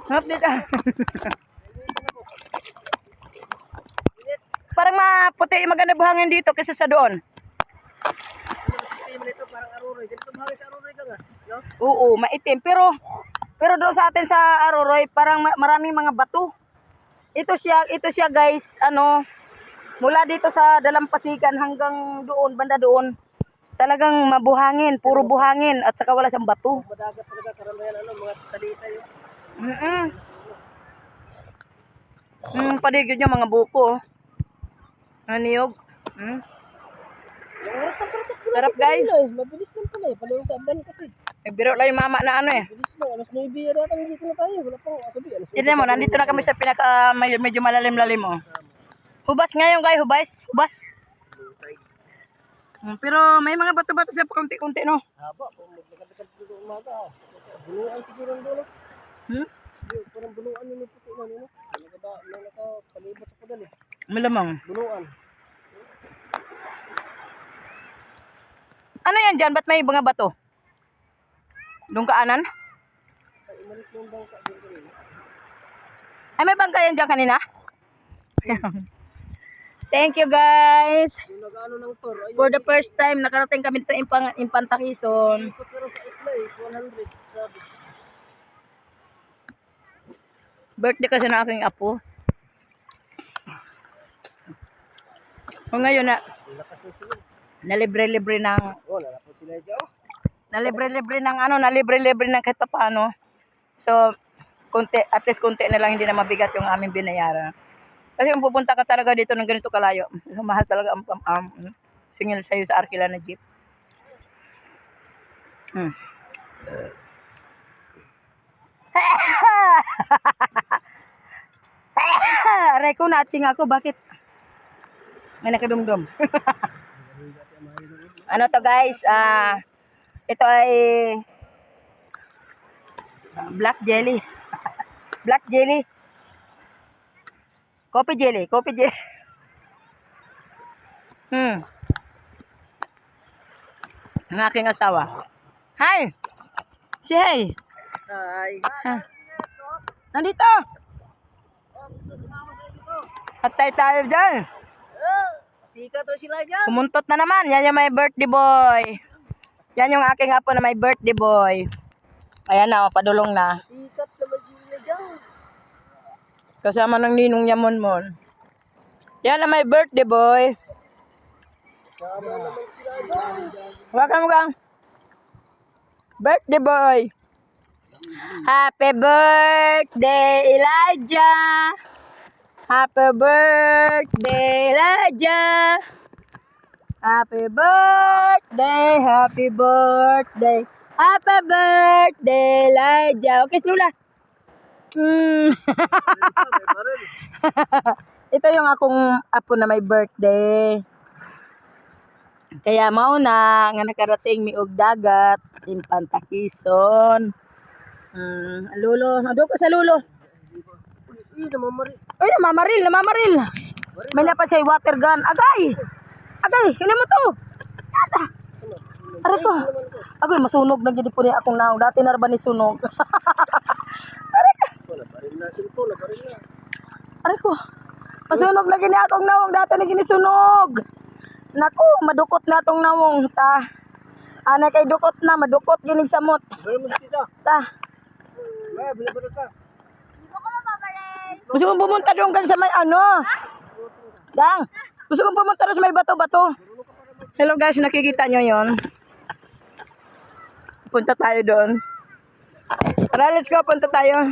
Hop dito. Parang maputi maganda buhangin dito kaysa sa doon. Parang aruroy. Ganito buhangin sa aruroy ka nga. No? Oo, maitim. Pero doon sa atin sa Aroroy, parang maraming mga bato. Ito siya guys, ano, mula dito sa Dalampasigan hanggang doon, banda doon. Talagang mabuhangin, puro buhangin at saka wala siyang bato. Madagat talaga karamihan mga talisay yun. Paligid niya mga buko. Naniyog. Yung oras na paratak ko Sarap guys. Mabilis lang pala eh. Palawang sa aban kasi. Nagbiro lang yung mama na ano eh. Mabilis lang. Alas 9 yata nandito na tayo. Wala pang asabi. Hindi mo, nandito na kami sa pinaka medyo malalim-lalim oh. Hubas ngayon guys, hubas. Pero may mga bato-bato siya pa konti-konti no. Haba. Kung maglakad-lakad dito umaga. Buluan siguro ang dulo. Parang buluan yung puti na nino. May nakapalibot ako dali. Malamang. Buluan. Ano yan dyan? Ba't may mga bato? Doon kaanan? Ay, umalis yung bangka dito rin. Ay, may bangka yan dyan kanina? Thank you guys. Yung nag-ano ng tour. Ay, For the first time, nakarating kami dito Infanta Quezon. ikot pero sa isla eh. 100. Sabi. Birthday kasi na aking apo. O ngayon na, Lakas yung sunod. nalibre-libre ng, Oh, lalapot sila dyan. nalibre-libre ng ano, nalibre-libre ng kahit pa paano. So, at least konti na lang, hindi na mabigat yung aming binayaran. Kasi kung pupunta ka talaga dito ng ganito kalayo, mahal talaga ang singil sa'yo sa Arkila na jeep. Aray ko, natsing ako. Bakit? May nakadumdum. Ano to guys? Ito ay black jelly. Black jelly. Coffee jelly. Ang aking asawa. Hi! Say hi! Hi. Nandito! Patay tayo dyan. Sika to sila dyan. Kumuntot na naman. Yan yung may birthday boy. Yan yung aking apo na may birthday boy. Ayan na, padulong na. Sikat naman sila dyan. Kasama ng ninong niya mon. Yan na may birthday boy. Sama naman sila dyan. Wakan mo kang. Birthday boy. Happy birthday, Elijah. Happy birthday, Elijah. Happy birthday, happy birthday. Happy birthday, Elijah. Okay, Lula. Ito yung akong apo na may birthday. Kaya mao na nga nakarating miog dagat Infanta Quezon. Lulo, ado ko sa lulo. Uy, namamaril. Ay, namamaril. May pa siya water gun. Agay, hini mo to. Yata. Aray ko. Agoy, masunog na gid po ni akong naong. Dati na ba ni sunog? Aray ka. Wala pa rin na cellphone. Wala pa rin na. Aray ko. Masunog na gini akong nawong. Dati na gini sunog. Naku, madukot na tong nawong. Ana kay dukot na, madukot ginig samot. Bala mo dito. Bila ba ka? Gusto kong pumunta doon kan sa may ano. Dang. Gusto kong pumunta doon sa may bato-bato. Hello guys, nakikita nyo yon. Punta tayo doon. Tara, let's go. Punta tayo.